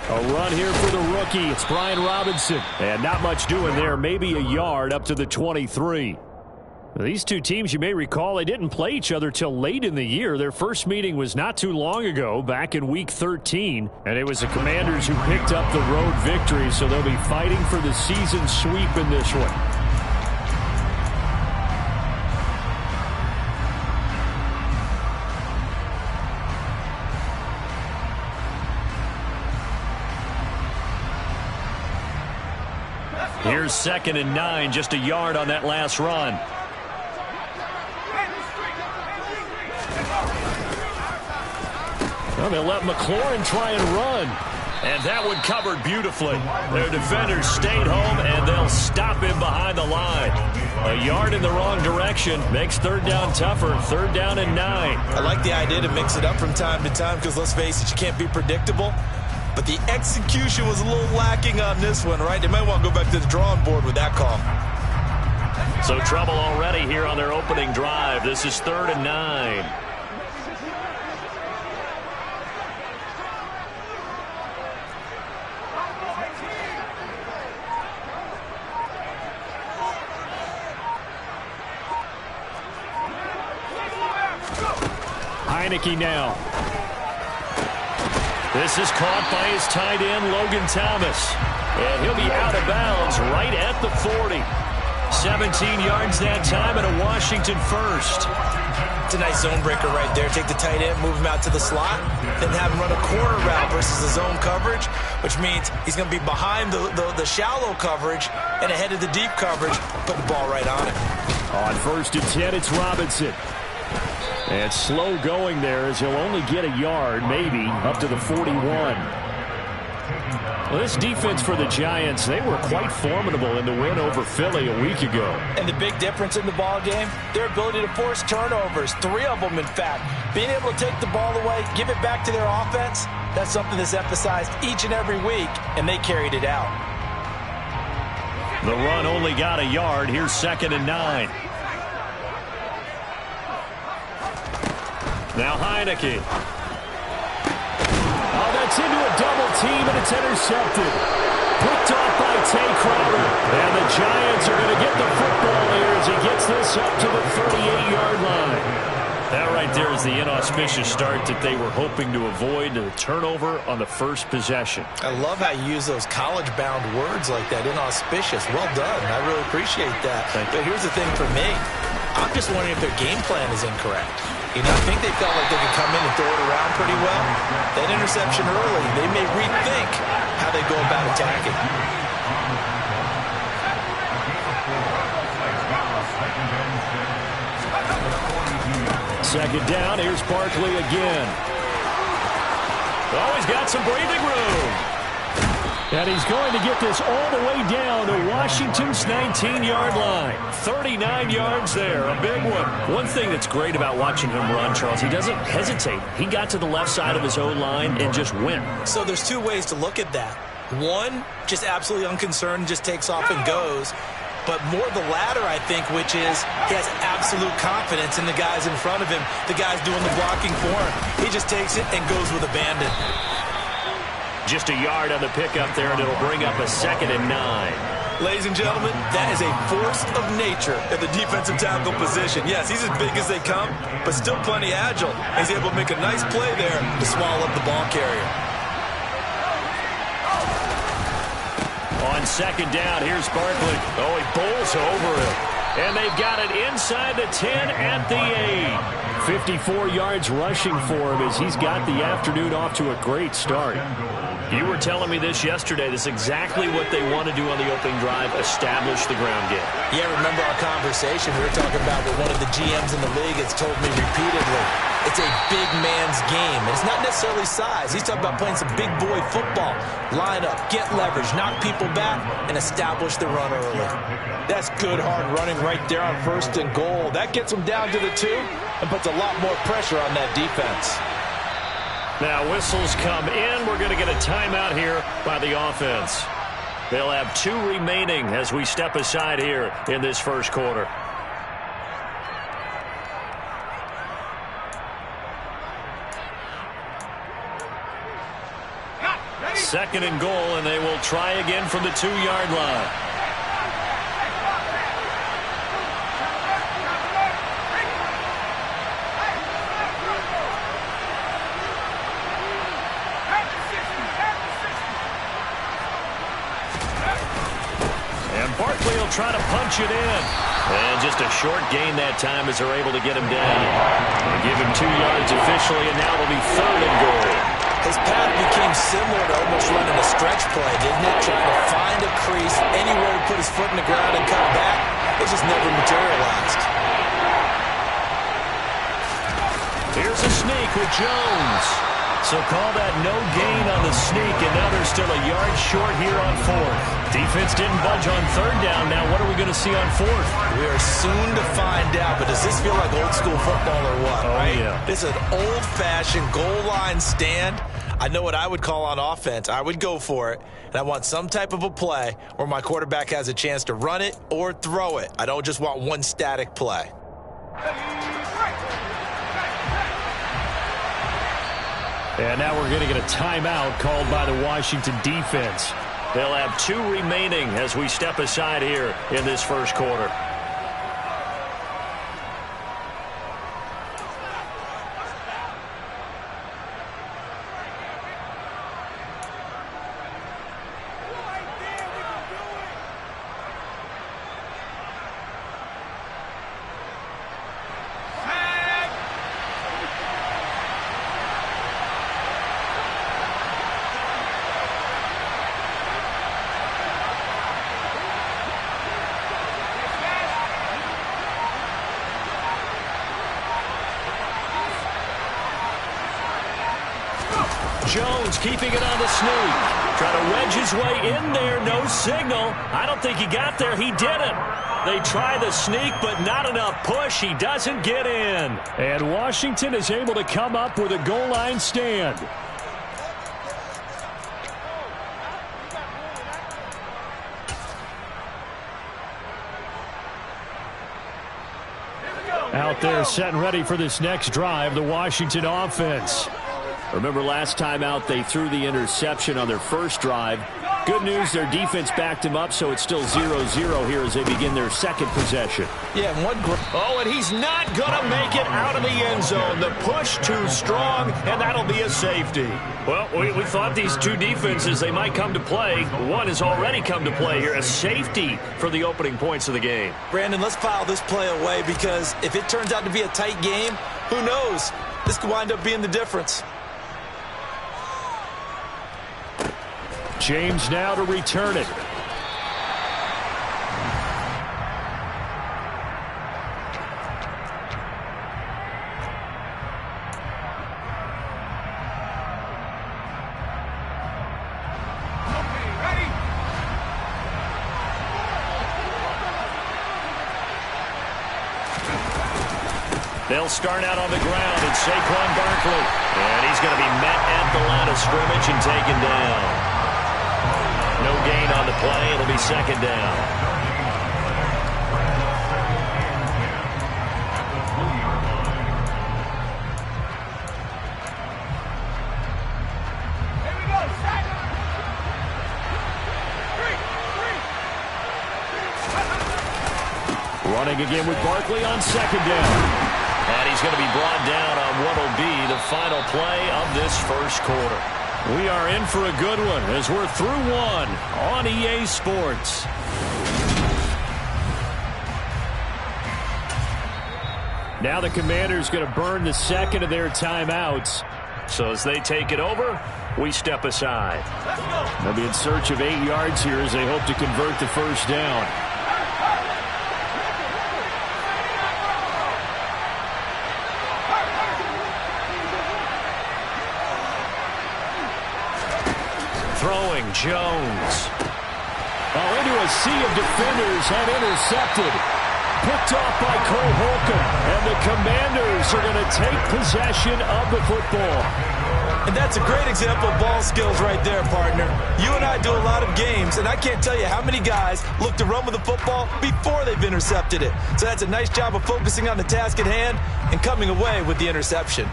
A run here for the rookie. It's Brian Robinson. And not much doing there. Maybe a yard up to the 23. These two teams, you may recall, they didn't play each other till late in the year. Their first meeting was not too long ago, back in Week 13. And it was the Commanders who picked up the road victory, so they'll be fighting for the season sweep in this one. Here's 2nd and 9, just a yard on that last run. Well, they'll let McLaurin try and run. And that one covered beautifully. Their defenders stayed home, and they'll stop him behind the line. A yard in the wrong direction makes 3rd down tougher. 3rd down and 9. I like the idea to mix it up from time to time because, let's face it, you can't be predictable. But the execution was a little lacking on this one, right? They might want to go back to the drawing board with that call. So trouble already here on their opening drive. This is 3rd and 9. Heineke now. This is caught by his tight end, Logan Thomas. And he'll be out of bounds right at the 40. 17 yards that time and a Washington first. It's a nice zone breaker right there. Take the tight end, move him out to the slot, then have him run a corner route versus the zone coverage, which means he's going to be behind the shallow coverage and ahead of the deep coverage, put the ball right on it. On 1st and 10, it's Robinson. And slow going there as he'll only get a yard, maybe, up to the 41. Well, this defense for the Giants, they were quite formidable in the win over Philly a week ago. And the big difference in the ball game, their ability to force turnovers, 3 of them, in fact. Being able to take the ball away, give it back to their offense, that's something that's emphasized each and every week, and they carried it out. The run only got a yard. Here's 2nd and 9. Now Heineke. Oh, that's into a double team, and it's intercepted. Picked off by Tay Crowder. And the Giants are going to get the football here as he gets this up to the 38-yard line. That right there is the inauspicious start that they were hoping to avoid, the turnover on the first possession. I love how you use those college-bound words like that, inauspicious. Well done. I really appreciate that. But here's the thing for me. I'm just wondering if their game plan is incorrect. You know, I think they felt like they could come in and throw it around pretty well. That interception early, they may rethink how they go about attacking. 2nd down, here's Barkley again. Oh, he's got some breathing room. And he's going to get this all the way down to Washington's 19-yard line. 39 yards there, a big one. One thing that's great about watching him run, Charles, he doesn't hesitate. He got to the left side of his own line and just went. So there's 2 ways to look at that. One, just absolutely unconcerned, just takes off and goes. But more the latter, I think, which is he has absolute confidence in the guys in front of him, the guys doing the blocking for him. He just takes it and goes with abandon. Just a yard on the pickup there, and it'll bring up a 2nd and 9. Ladies and gentlemen, that is a force of nature at the defensive tackle position. Yes, he's as big as they come, but still plenty agile. He's able to make a nice play there to swallow up the ball carrier. On 2nd down, here's Barkley. Oh, he bowls over it. And they've got it inside the 10 at the 8. 54 yards rushing for him as he's got the afternoon off to a great start. You were telling me this yesterday. This is exactly what they want to do on the opening drive, establish the ground game. Yeah, remember our conversation we were talking about with one of the GMs in the league has told me repeatedly. It's a big man's game. And it's not necessarily size. He's talking about playing some big boy football. Line up, get leverage, knock people back, and establish the run early. That's good hard running right there on 1st and goal. That gets them down to the 2 and puts a lot more pressure on that defense. Now whistles come in. We're going to get a timeout here by the offense. They'll have 2 remaining as we step aside here in this first quarter. 2nd and goal, and they will try again from the 2-yard line. Barkley will try to punch it in. And just a short gain that time as they're able to get him down. They give him 2 yards officially, and now it'll be 3rd and goal. His path became similar to almost running a stretch play, didn't it? Trying to find a crease, anywhere to put his foot in the ground and cut back. It just never materialized. Here's a sneak with Jones. So call that no gain on the sneak, and now they're still a yard short here on 4th. Defense didn't budge on 3rd down. Now what are we going to see on 4th? We are soon to find out, but does this feel like old school football or what, right? Yeah. This is an old-fashioned goal line stand. I know what I would call on offense. I would go for it, and I want some type of a play where my quarterback has a chance to run it or throw it. I don't just want one static play. And now we're going to get a timeout called by the Washington defense. They'll have 2 remaining as we step aside here in this first quarter. Jones keeping it on the sneak. Trying to wedge his way in there. No signal. I don't think he got there. He didn't. They try the sneak, but not enough push. He doesn't get in. And Washington is able to come up with a goal line stand. Out there set and ready for this next drive, the Washington offense. Remember last time out they threw the interception on their first drive. Good news, their defense backed him up, so it's still 0-0 here as they begin their second possession. Yeah, and he's not going to make it out of the end zone. The push too strong, and that'll be a safety. Well, we thought these 2 defenses, they might come to play. One has already come to play here, a safety for the opening points of the game. Brandon, let's file this play away because if it turns out to be a tight game, who knows? This could wind up being the difference. James now to return it. They'll start out on the ground. It's Saquon Barkley. And he's going to be met at the line of scrimmage and taken down. No gain on the play. It'll be 2nd down. Running again with Barkley on 2nd down. And he's going to be brought down on what will be the final play of this first quarter. We are in for a good one as we're through 1 on EA Sports. Now the Commanders going to burn the second of their timeouts. So as they take it over, we step aside. They'll be in search of 8 yards here as they hope to convert the first down. Throwing Jones. Into a sea of defenders and intercepted. Picked off by Cole Holcomb. And the Commanders are going to take possession of the football. And That's a great example of ball skills right there, partner. You and I do a lot of games, and I can't tell you how many guys look to run with the football before they've intercepted it. So that's a nice job of focusing on the task at hand and coming away with the interception.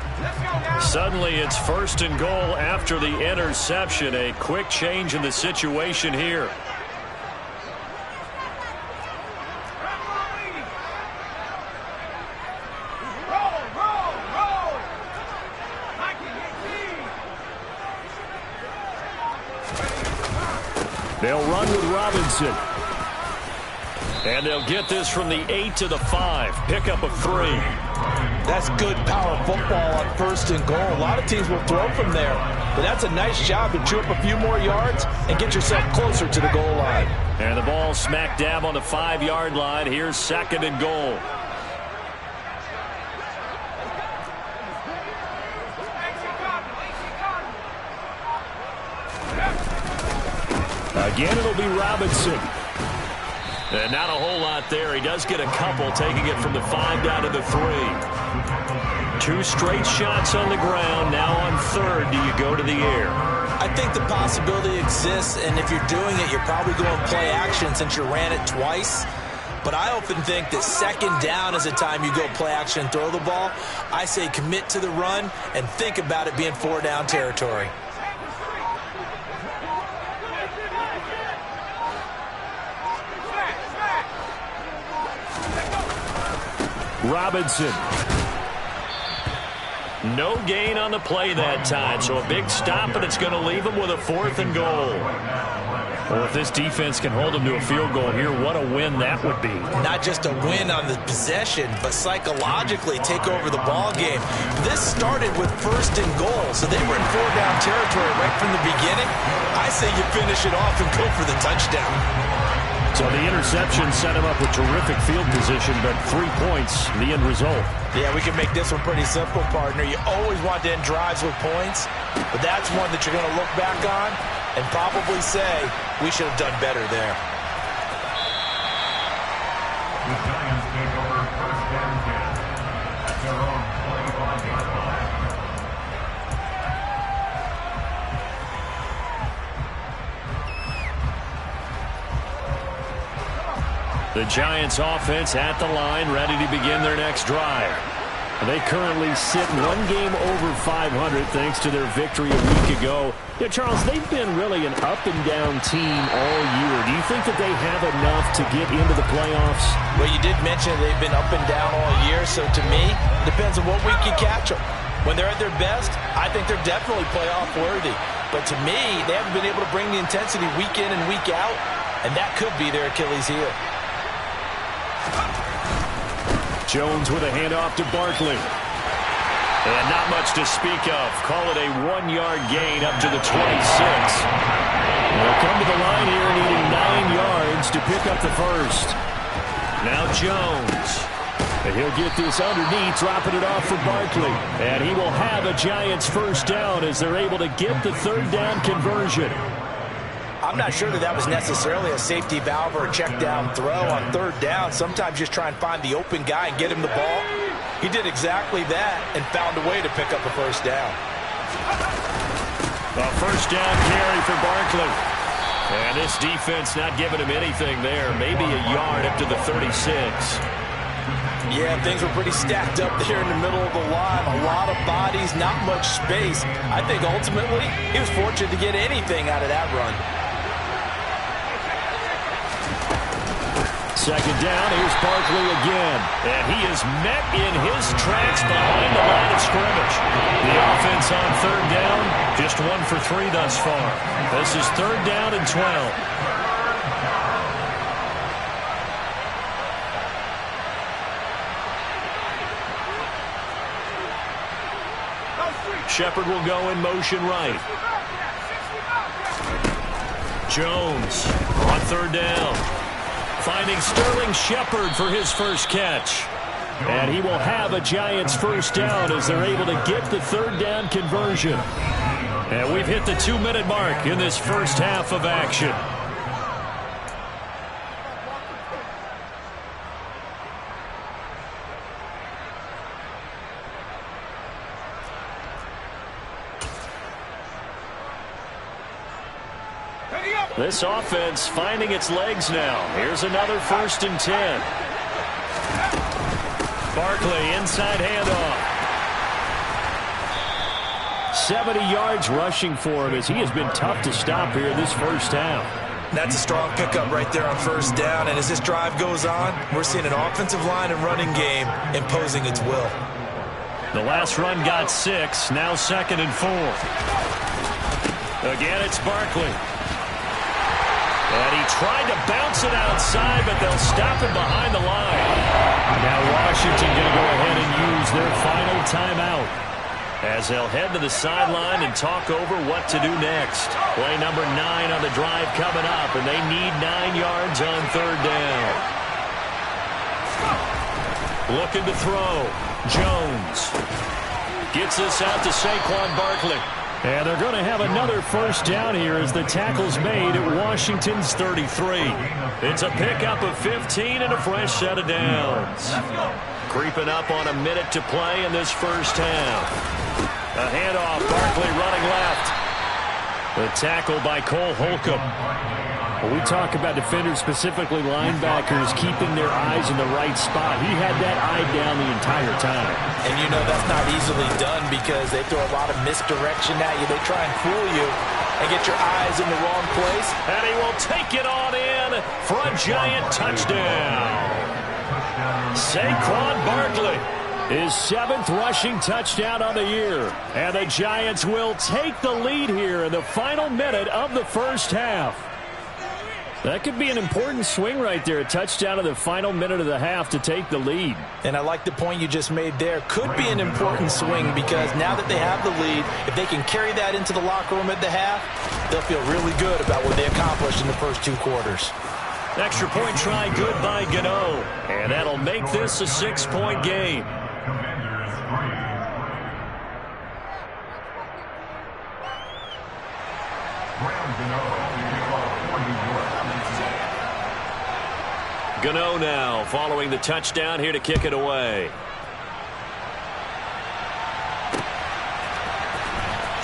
Suddenly it's 1st and goal after the interception. A quick change in the situation here. They'll run with Robinson. And they'll get this from the 8 to the 5. Pickup of 3. That's good power football on 1st and goal. A lot of teams will throw from there. But that's a nice job to chew up a few more yards and get yourself closer to the goal line. And the ball smack dab on the 5-yard line. Here's 2nd and goal. Again, it'll be Robinson. And not a whole lot there. He does get a couple, taking it from the 5 down to the 3. 2 straight shots on the ground. Now on 3rd, do you go to the air? I think the possibility exists, and if you're doing it, you're probably going play action since you ran it twice. But I often think that 2nd down is the time you go play action and throw the ball. I say commit to the run and think about it being 4-down territory. Robinson. No gain on the play that time, so a big stop, and it's going to leave him with a 4th and goal. Well, if this defense can hold him to a field goal here, what a win that would be. Not just a win on the possession, but psychologically take over the ball game. This started with 1st and goal, so they were in 4-down territory right from the beginning. I say you finish it off and go for the touchdown. So the interception set him up with terrific field position, but 3 points, the end result. Yeah, we can make this one pretty simple, partner. You always want to end drives with points, but that's one that you're going to look back on and probably say, we should have done better there. The Giants take over 1st and 10 at their own 25-yard line. The Giants offense at the line, ready to begin their next drive. They currently sit 1 game over 500 thanks to their victory a week ago. Yeah, Charles, they've been really an up-and-down team all year. Do you think that they have enough to get into the playoffs? Well, you did mention they've been up and down all year, so to me, it depends on what week you catch them. When they're at their best, I think they're definitely playoff worthy. But to me, they haven't been able to bring the intensity week in and week out, and that could be their Achilles heel. Jones with a handoff to Barkley. And not much to speak of. Call it a 1-yard gain up to the 26. They'll come to the line here needing 9 yards to pick up the first. Now Jones. And he'll get this underneath, dropping it off for Barkley. And he will have a Giants 1st down as they're able to get the 3rd down conversion. I'm not sure that was necessarily a safety valve or a check down throw on 3rd down. Sometimes just try and find the open guy and get him the ball. He did exactly that and found a way to pick up a 1st down. A 1st down carry for Barkley. And this defense not giving him anything there. Maybe a yard up to the 36. Yeah, things were pretty stacked up there in the middle of the line. A lot of bodies, not much space. I think ultimately he was fortunate to get anything out of that run. 2nd down, here's Barkley again. And he is met in his tracks behind the line of scrimmage. The offense on 3rd down, just 1 for 3 thus far. This is 3rd down and 12. Shepard will go in motion right. Jones on 3rd down. Finding Sterling Shepard for his first catch. And he will have a Giants 1st down as they're able to get the 3rd down conversion. And we've hit the 2-minute mark in this first half of action. This offense finding its legs now. Here's another 1st and 10. Barkley inside handoff. 70 yards rushing for him as he has been tough to stop here this first half. That's a strong pickup right there on 1st down. And as this drive goes on, we're seeing an offensive line and running game imposing its will. The last run got 6. Now 2nd and 4. Again, it's Barkley. And he tried to bounce it outside, but they'll stop him behind the line. Now Washington going to go ahead and use their final timeout as they'll head to the sideline and talk over what to do next. Play number 9 on the drive coming up, and they need 9 yards on 3rd down. Looking to throw. Jones gets this out to Saquon Barkley. And they're going to have another 1st down here as the tackle's made at Washington's 33. It's a pickup of 15 and a fresh set of downs. Creeping up on a minute to play in this first half. A handoff, Barkley running left. The tackle by Cole Holcomb. When we talk about defenders, specifically linebackers, keeping their eyes in the right spot, he had that eye down the entire time. And you know that's not easily done because they throw a lot of misdirection at you. They try and fool you and get your eyes in the wrong place. And he will take it on in for a giant touchdown. Saquon Barkley, his 7th rushing touchdown on the year. And the Giants will take the lead here in the final minute of the first half. That could be an important swing right there. A touchdown in the final minute of the half to take the lead. And I like the point you just made there. Could be an important swing because now that they have the lead, if they can carry that into the locker room at the half, they'll feel really good about what they accomplished in the first 2 quarters. Extra point try good by Gano. And that'll make this a 6-point game. Gano now following the touchdown here to kick it away.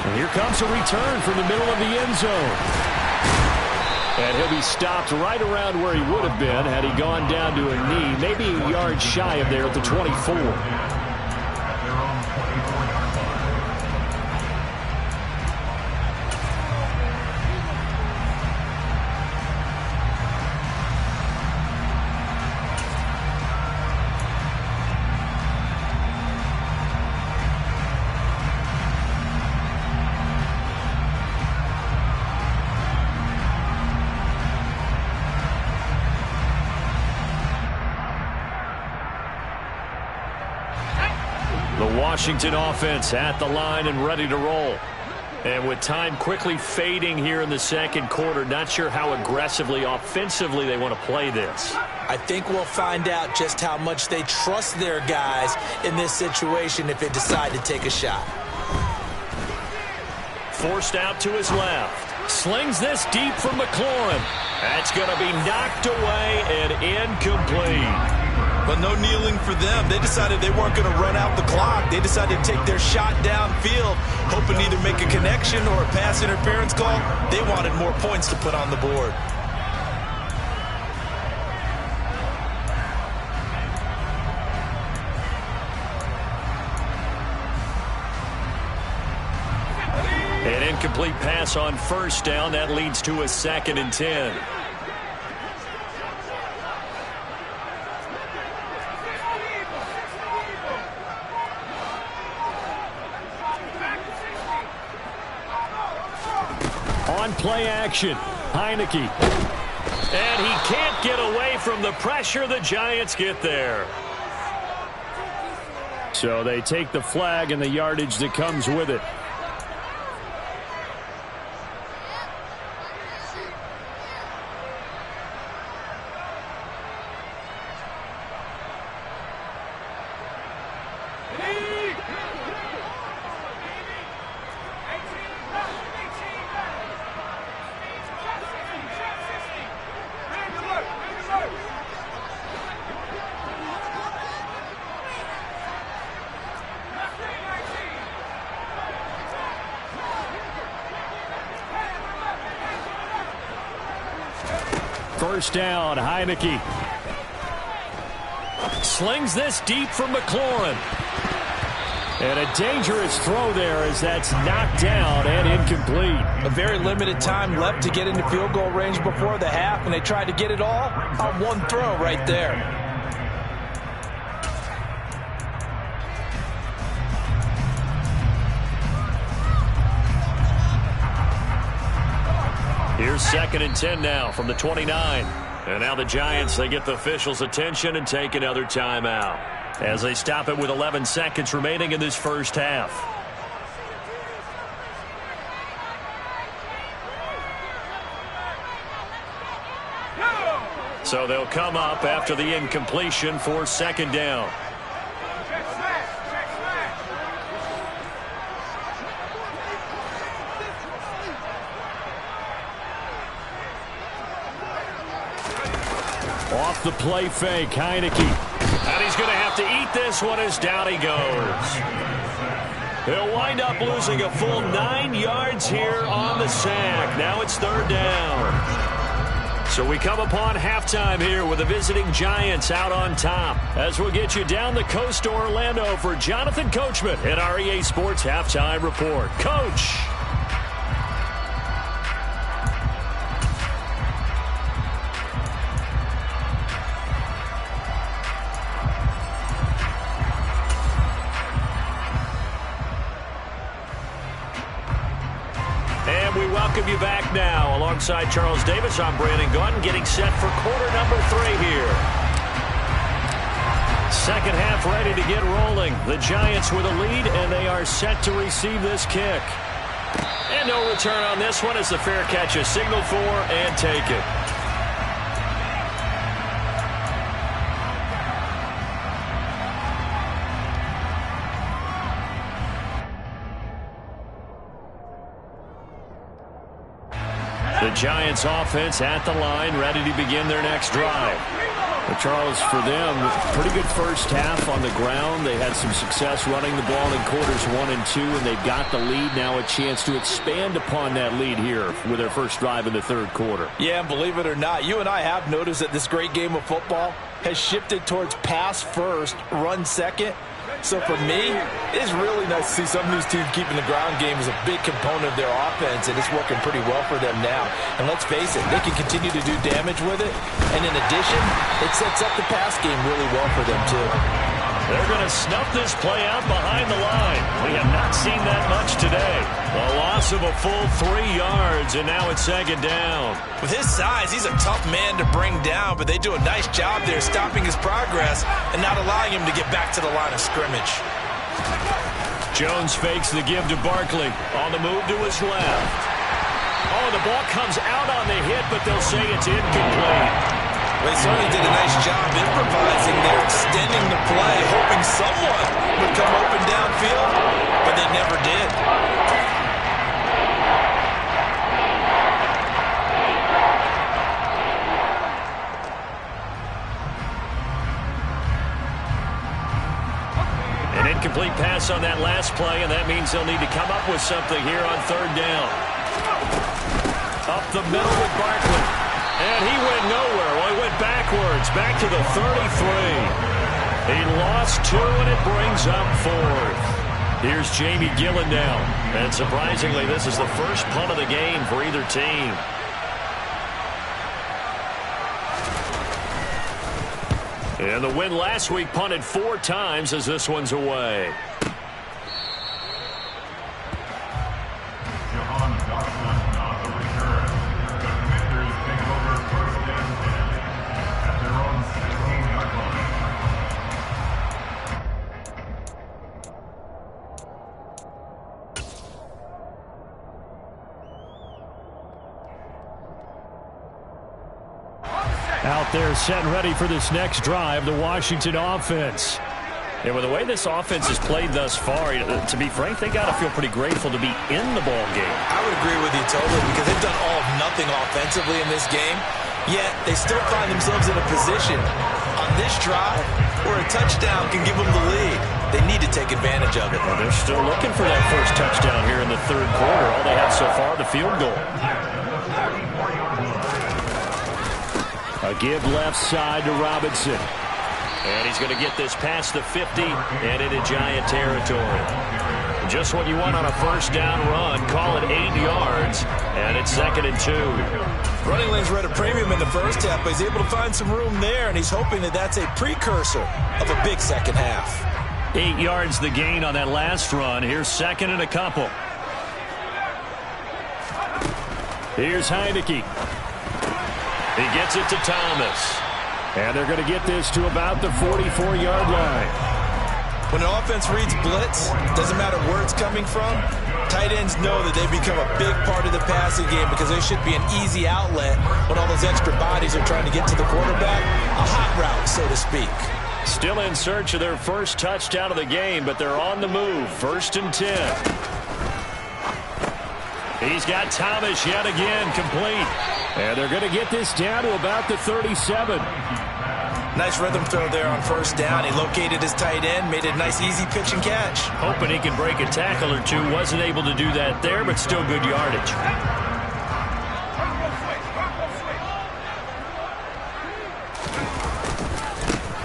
And here comes a return from the middle of the end zone. And he'll be stopped right around where he would have been had he gone down to a knee, maybe a yard shy of there at the 24. Washington offense at the line and ready to roll. And with time quickly fading here in the second quarter, not sure how aggressively, offensively they want to play this. I think we'll find out just how much they trust their guys in this situation if they decide to take a shot. Forced out to his left. Slings this deep from McLaurin. That's going to be knocked away and incomplete. But no kneeling for them. They decided they weren't going to run out the clock. They decided to take their shot downfield, hoping to either make a connection or a pass interference call. They wanted more points to put on the board. An incomplete pass on 1st down. That leads to a 2nd and 10. On play action, Heineke. And he can't get away from the pressure. The Giants get there. So they take the flag and the yardage that comes with it. First down, Heineke. Slings this deep from McLaurin. And a dangerous throw there as that's knocked down and incomplete. A very limited time left to get into field goal range before the half, and they tried to get it all on one throw right there. Here's 2nd and 10 now from the 29. And now the Giants, they get the officials' attention and take another timeout as they stop it with 11 seconds remaining in this first half. So they'll come up after the incompletion for 2nd down. Off the play fake, Heineke. And he's going to have to eat this one as down he goes. He'll wind up losing a full 9 yards here on the sack. Now it's 3rd down. So we come upon halftime here with the visiting Giants out on top. As we'll get you down the coast to Orlando for Jonathan Coachman at our EA Sports Halftime Report. Coach. Welcome you back now. Alongside Charles Davis, I'm Brandon Gaudin, getting set for quarter number 3 here. Second half ready to get rolling. The Giants with a lead, and they are set to receive this kick. And no return on this one as the fair catch is signaled for and taken. The Giants offense at the line, ready to begin their next drive. But Charles, for them, pretty good first half on the ground. They had some success running the ball in quarters 1 and 2, and they've got the lead. Now a chance to expand upon that lead here with their first drive in the 3rd quarter. Yeah, and believe it or not, you and I have noticed that this great game of football has shifted towards pass first, run second. So for me, it's really nice to see some of these teams keeping the ground game as a big component of their offense, and it's working pretty well for them now. And let's face it, they can continue to do damage with it. And in addition, it sets up the pass game really well for them, too. They're going to snuff this play out behind the line. We have not seen that much today. A loss of a full 3 yards, and now it's 2nd down. With his size, he's a tough man to bring down, but they do a nice job there stopping his progress and not allowing him to get back to the line of scrimmage. Jones fakes the give to Barkley. On the move to his left. Oh, the ball comes out on the hit, but they'll say it's incomplete. They certainly did a nice job improvising there, extending the play, hoping someone would come open downfield, but they never did. An incomplete pass on that last play, and that means they'll need to come up with something here on 3rd down. Up the middle with Barkley. And he went nowhere. Well, he went backwards, back to the 33. He lost 2, and it brings up 4th. Here's Jamie Gillen now. And surprisingly, this is the first punt of the game for either team. And the win last week punted 4 times as this one's away. Out there set and ready for this next drive, the Washington offense. And with the way this offense has played thus far, to be frank, they got to feel pretty grateful to be in the ball game. I would agree with you totally because they've done all of nothing offensively in this game, yet they still find themselves in a position on this drive where a touchdown can give them the lead. They need to take advantage of it. Well, they're still looking for that first touchdown here in the 3rd quarter. All they have so far, the field goal. A give left side to Robinson. And he's going to get this past the 50 and into Giant territory. Just what you want on a first down run. Call it 8 yards, and it's 2nd and 2. Running lanes were at a premium in the first half, but he's able to find some room there, and he's hoping that that's a precursor of a big second half. 8 yards the gain on that last run. Here's 2nd and a couple. Here's Heineke. He gets it to Thomas. And they're going to get this to about the 44-yard line. When an offense reads blitz, doesn't matter where it's coming from, tight ends know that they've become a big part of the passing game because there should be an easy outlet when all those extra bodies are trying to get to the quarterback. A hot route, so to speak. Still in search of their first touchdown of the game, but they're on the move. 1st and 10. He's got Thomas yet again, complete. And they're going to get this down to about the 37. Nice rhythm throw there on first down. He located his tight end, made a nice easy pitch and catch. Hoping he could break a tackle or two. Wasn't able to do that there, but still good yardage.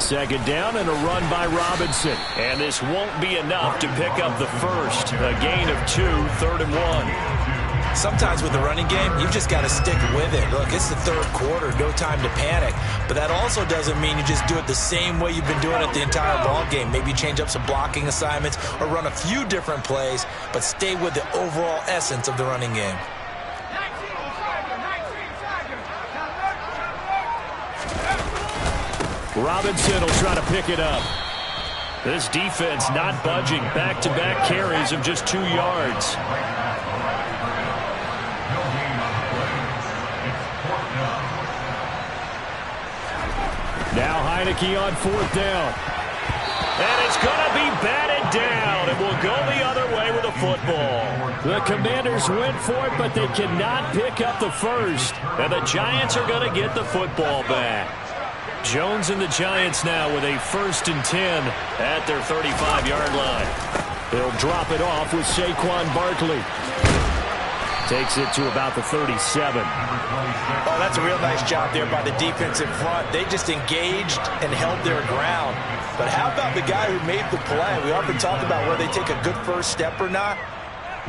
Second down and a run by Robinson. And this won't be enough to pick up the first. A gain of 2, 3rd and 1. Sometimes with the running game, you've just got to stick with it. Look, it's the third quarter, no time to panic. But that also doesn't mean you just do it the same way you've been doing it the entire ball game. Maybe change up some blocking assignments or run a few different plays, but stay with the overall essence of the running game. Robinson will try to pick it up. This defense not budging. Back-to-back carries of just 2 yards. Now Heineke on 4th down. And it's going to be batted down. It will go the other way with a football. The Commanders went for it, but they cannot pick up the first. And the Giants are going to get the football back. Jones and the Giants now with a 1st and 10 at their 35-yard line. They'll drop it off with Saquon Barkley. Takes it to about the 37. Oh, that's a real nice job there by the defense in front. They just engaged and held their ground. But how about the guy who made the play? We often talk about whether they take a good first step or not.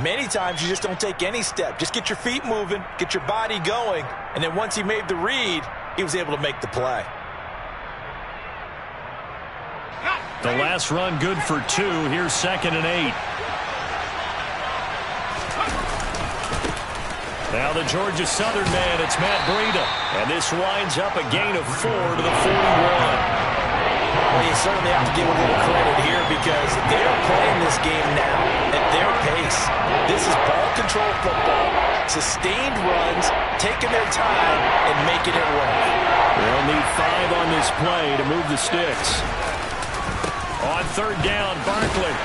Many times you just don't take any step. Just get your feet moving, get your body going, and then once he made the read, he was able to make the play. The last run good for 2. Here's 2nd and 8. Now the Georgia Southern man, it's Matt Breida. And this winds up a gain of 4 to the 41. Well, you certainly have to give a little credit here because they're playing this game now at their pace. This is ball control football. Sustained runs, taking their time, and making it work. They'll need 5 on this play to move the sticks. On 3rd down, Barkley.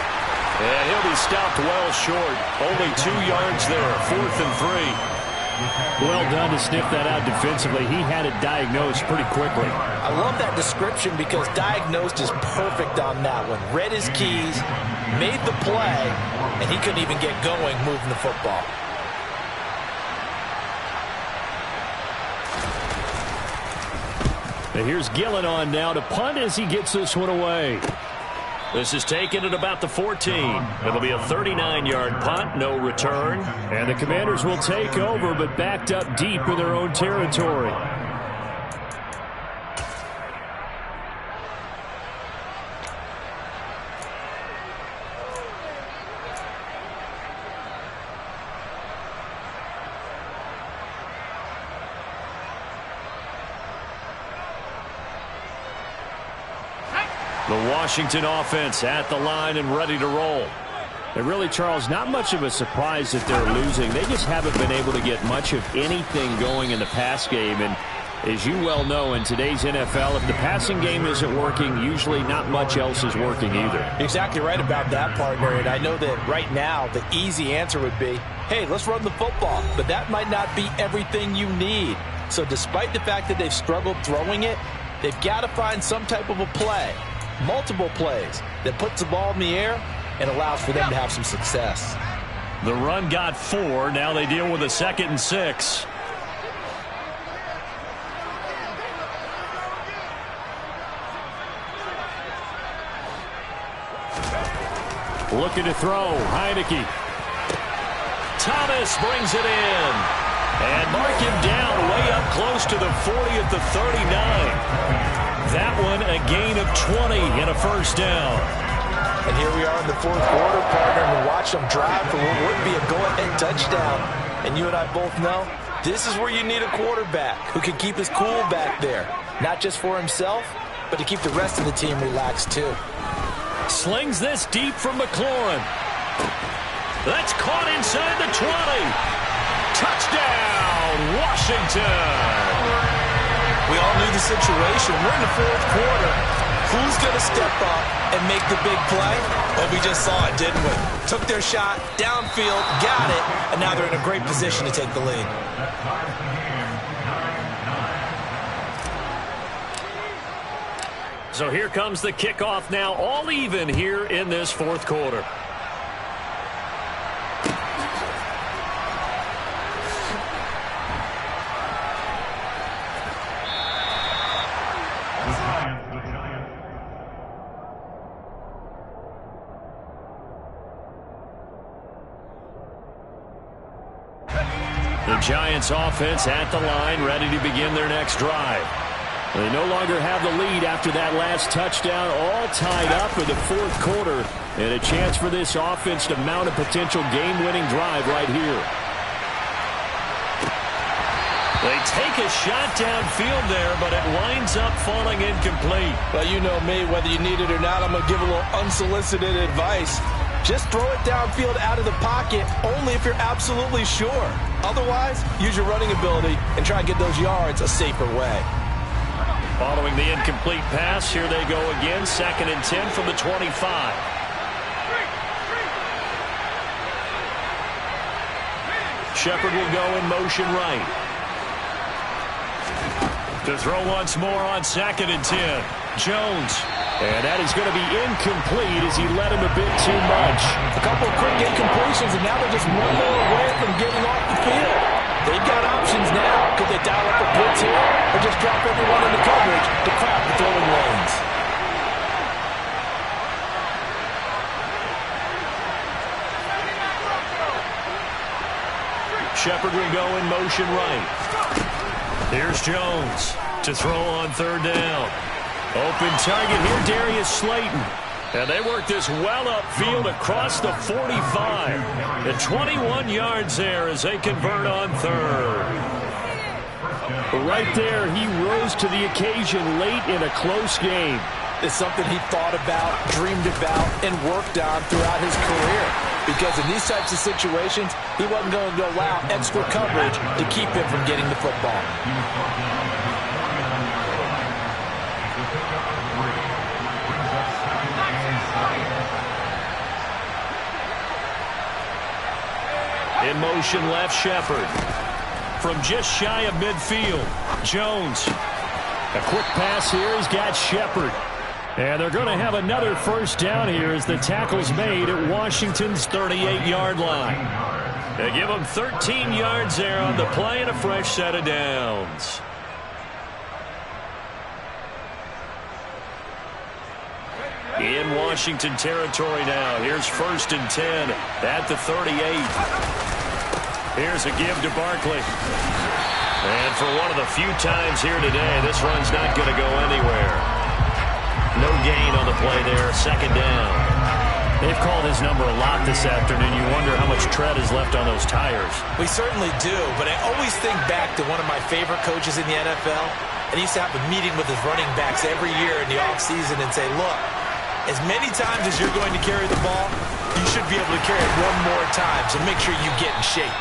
And he'll be stopped well short. Only 2 yards there, 4th and 3. Well done to sniff that out defensively. He had it diagnosed pretty quickly. I love that description because diagnosed is perfect on that one. Read his keys, made the play, and he couldn't even get going moving the football. And here's Gillen on now to punt as he gets this one away. This is taken at about the 14. It'll be a 39-yard punt, no return. And the Commanders will take over, but backed up deep in their own territory. The Washington offense at the line and ready to roll. And really, Charles, not much of a surprise that they're losing. They just haven't been able to get much of anything going in the pass game. And as you well know, in today's NFL, if the passing game isn't working, usually not much else is working either. Exactly right about that, partner. And I know that right now the easy answer would be, hey, let's run the football. But that might not be everything you need. So despite the fact that they've struggled throwing it, they've got to find some type of a play. Multiple plays that puts the ball in the air and allows for them to have some success. The run got 4. Now they deal with a 2nd and 6. Looking to throw. Heineke. Thomas brings it in. And mark him down way up close to the 40 at the 39. That one a gain of 20 and a first down. And here we are in the fourth quarter, partner, and watch them drive for what would be a go-ahead touchdown. And you and I both know this is where you need a quarterback who can keep his cool back there. Not just for himself, but to keep the rest of the team relaxed too. Slings this deep from McLaurin. That's caught inside the 20. Touchdown, Washington. We all knew the situation. We're in the fourth quarter. Who's going to step up and make the big play? Well, we just saw it, didn't we? Took their shot, downfield, got it, and now they're in a great position to take the lead. So here comes the kickoff now, all even here in this fourth quarter. The Giants offense at the line, ready to begin their next drive. They no longer have the lead after that last touchdown, all tied up for the fourth quarter, and a chance for this offense to mount a potential game-winning drive right here. They take a shot downfield there, but it winds up falling incomplete. Well, you know me, whether you need it or not, I'm going to give a little unsolicited advice. Just throw it downfield out of the pocket only if you're absolutely sure. Otherwise, use your running ability and try and get those yards a safer way. Following the incomplete pass, here they go again. 2nd and 10 from the 25. Shepard will go in motion right. To throw once more on 2nd and 10. Jones. And that is going to be incomplete as he led him a bit too much. A couple of quick incompletions, and now they're just one more away from getting off the field. They've got options now. Could they dial up a blitz here or just drop everyone into coverage to crowd the throwing lanes? Shepard will go in motion right. Here's Jones to throw on 3rd down. Open target here, Darius Slayton. And they work this well upfield across the 45. The 21 yards there as they convert on 3rd. Right there, he rose to the occasion late in a close game. It's something he thought about, dreamed about, and worked on throughout his career. Because in these types of situations, he wasn't going to allow extra coverage to keep him from getting the football. In motion left, Shepard. From just shy of midfield, Jones. A quick pass here has got Shepard. And they're going to have another first down here as the tackle's made at Washington's 38-yard line. They give them 13 yards there on the play and a fresh set of downs. In Washington territory now. Here's 1st and 10 at the 38. Here's a give to Barkley. And for one of the few times here today, this run's not going to go anywhere. No gain on the play there, 2nd down. They've called his number a lot this afternoon. You wonder how much tread is left on those tires. We certainly do, but I always think back to one of my favorite coaches in the NFL. And he used to have a meeting with his running backs every year in the offseason and say, look, as many times as you're going to carry the ball, you should be able to carry it one more time, so make sure you get in shape.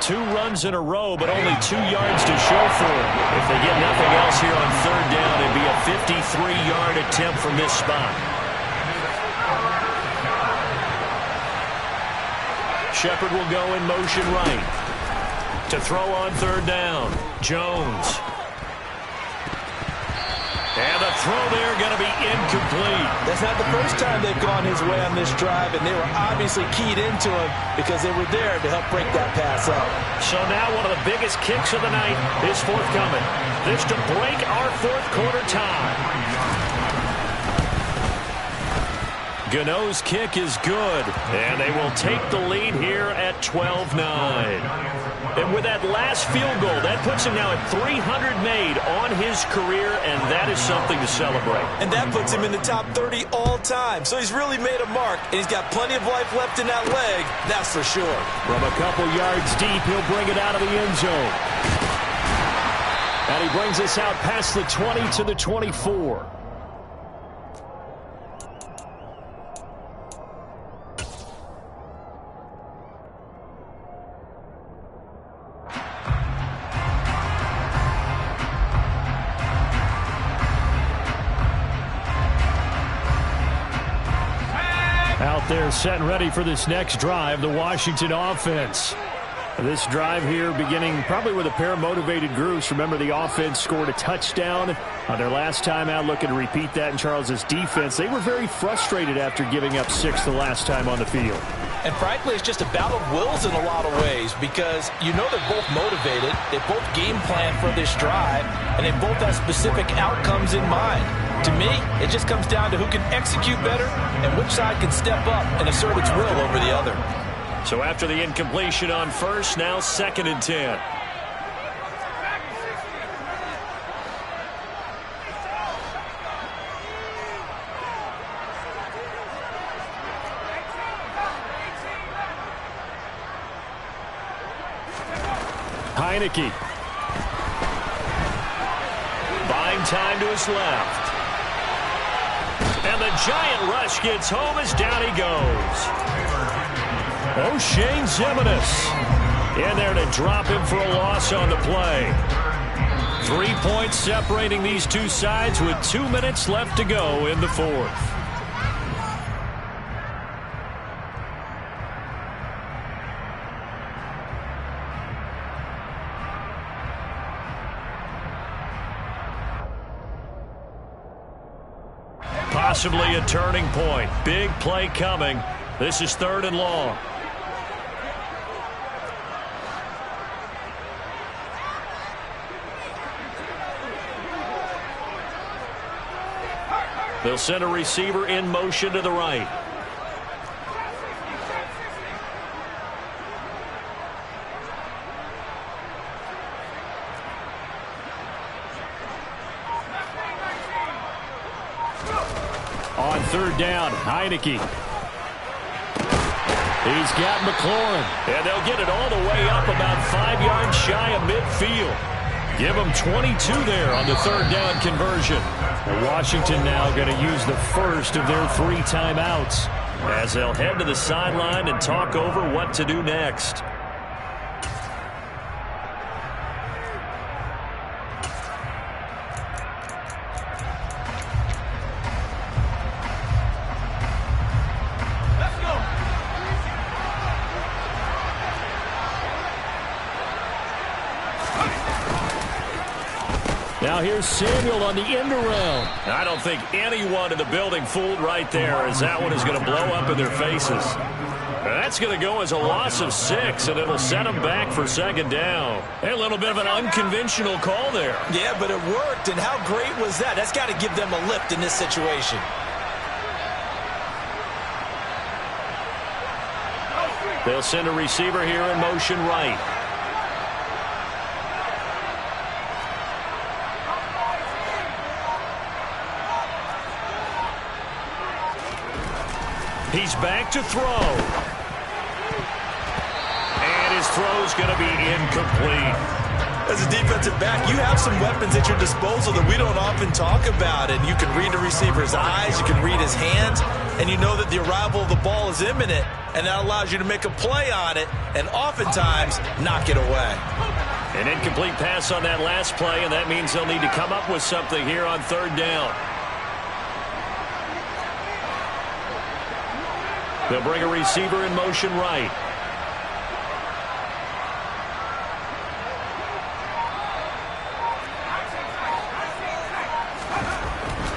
2 runs in a row, but only 2 yards to show for it. If they get nothing else here on 3rd down, it'd be a 53-yard attempt from this spot. Shepard will go in motion right. To throw on 3rd down, Jones. And the throw there going to be incomplete. That's not the first time they've gone his way on this drive, and they were obviously keyed into him because they were there to help break that pass up. So now one of the biggest kicks of the night is forthcoming. This to break our fourth quarter tie. Gano's kick is good, and they will take the lead here at 12-9. And with that last field goal, that puts him now at 300 made on his career, and that is something to celebrate. And that puts him in the top 30 all time. So he's really made a mark, and he's got plenty of life left in that leg, that's for sure. From a couple yards deep, he'll bring it out of the end zone. And he brings us out past the 20 to the 24. Out there set and ready for this next drive, the Washington offense. This drive here beginning probably with a pair of motivated groups. Remember, the offense scored a touchdown on their last time out, looking to repeat that in Charles's defense. They were very frustrated after giving up 6 the last time on the field. And frankly, it's just a battle of wills in a lot of ways because you know they're both motivated, they both game plan for this drive, and they both have specific outcomes in mind. To me, it just comes down to who can execute better and which side can step up and assert its will over the other. So after the incompletion on first, now 2nd and 10. Heineke. Buying time to his left. And the giant rush gets home as down he goes. O'Shane Ximines in there to drop him for a loss on the play. 3 points separating these two sides with 2 minutes left to go in the fourth. Possibly a turning point. Big play coming. This is 3rd and long. They'll send a receiver in motion to the right. On 3rd down, Heineke. He's got McLaurin. And they'll get it all the way up about 5 yards shy of midfield. Give them 22 there on the 3rd down conversion. Washington now going to use the first of their 3 timeouts as they'll head to the sideline and talk over what to do next. Now here's Samuel on the end around. I don't think anyone in the building fooled right there as that one is going to blow up in their faces. That's going to go as a loss of 6, and it'll set them back for 2nd down. A little bit of an unconventional call there. Yeah, but it worked, and how great was that? That's got to give them a lift in this situation. They'll send a receiver here in motion right. He's back to throw. And his throw's going to be incomplete. As a defensive back, you have some weapons at your disposal that we don't often talk about. And you can read the receiver's eyes, you can read his hands, and you know that the arrival of the ball is imminent, and that allows you to make a play on it and oftentimes knock it away. An incomplete pass on that last play, and that means they'll need to come up with something here on 3rd down. They'll bring a receiver in motion right.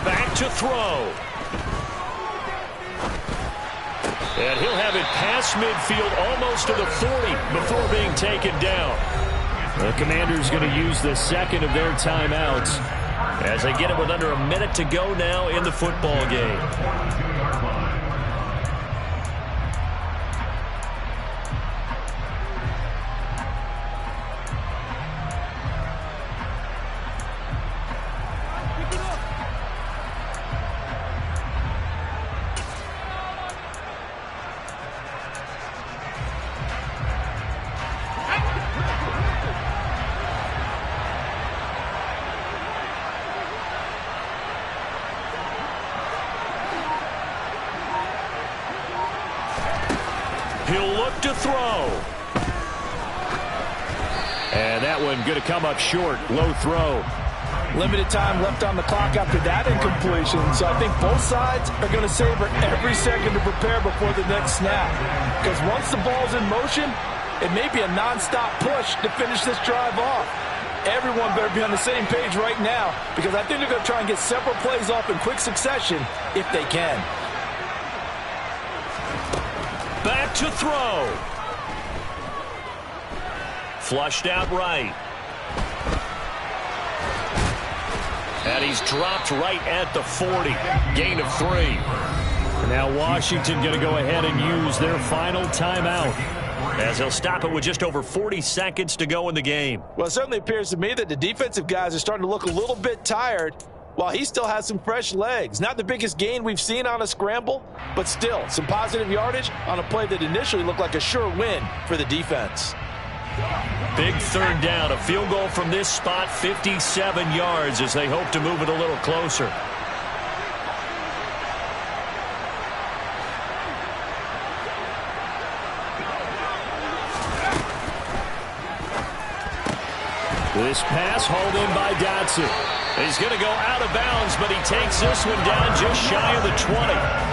Back to throw. And he'll have it past midfield almost to the 40 before being taken down. The Commanders going to use the 2nd of their timeouts as they get it with under a minute to go now in the football game. He'll look to throw. And that one going to come up short. Low throw. Limited time left on the clock after that incompletion, so I think both sides are going to savor every second to prepare before the next snap. Because once the ball's in motion, it may be a non-stop push to finish this drive off. Everyone better be on the same page right now, because I think they're going to try and get several plays off in quick succession if they can. Back to throw. Flushed out right. And he's dropped right at the 40. Gain of 3. Now Washington going to go ahead and use their final timeout, as he'll stop it with just over 40 seconds to go in the game. Well, it certainly appears to me that the defensive guys are starting to look a little bit tired, while he still has some fresh legs. Not the biggest gain we've seen on a scramble, but still some positive yardage on a play that initially looked like a sure win for the defense. Big third down. A field goal from this spot, 57 yards, as they hope to move it a little closer. This pass hauled in by Dotson. He's going to go out of bounds, but he takes this one down just shy of the 20.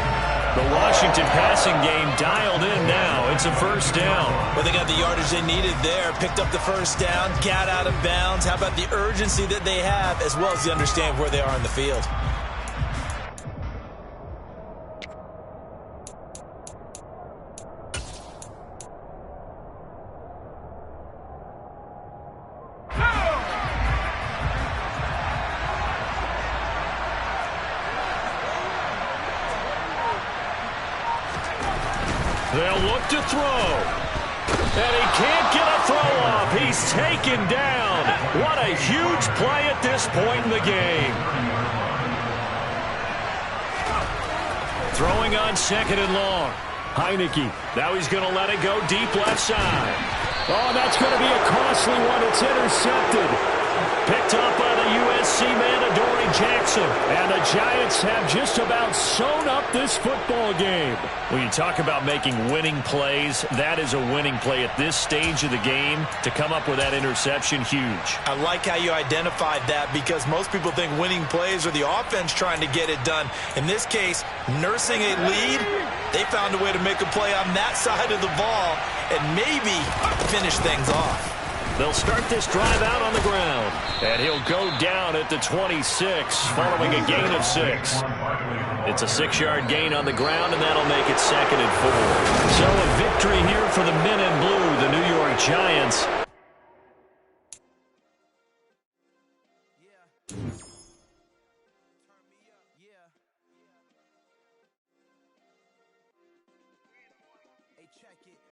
The Washington passing game dialed in now. It's a first down. Well, they got the yardage they needed there. Picked up the first down, got out of bounds. How about the urgency that they have, as well as the understanding where they are in the field? They'll look to throw. And he can't get a throw off. He's taken down. What a huge play at this point in the game. Throwing on 2nd and long. Heineke. Now he's going to let it go deep left side. Oh, that's going to be a costly one. It's intercepted. Picked up by the USC man, Adoree Jackson. And the Giants have just about sewn up this football game. When you talk about making winning plays, that is a winning play at this stage of the game. To come up with that interception, huge. I like how you identified that, because most people think winning plays are the offense trying to get it done. In this case, nursing a lead, they found a way to make a play on that side of the ball and maybe finish things off. They'll start this drive out on the ground. And he'll go down at the 26 following a gain of 6. It's a 6-yard gain on the ground, and that'll make it 2nd and 4. So a victory here for the men in blue, the New York Giants.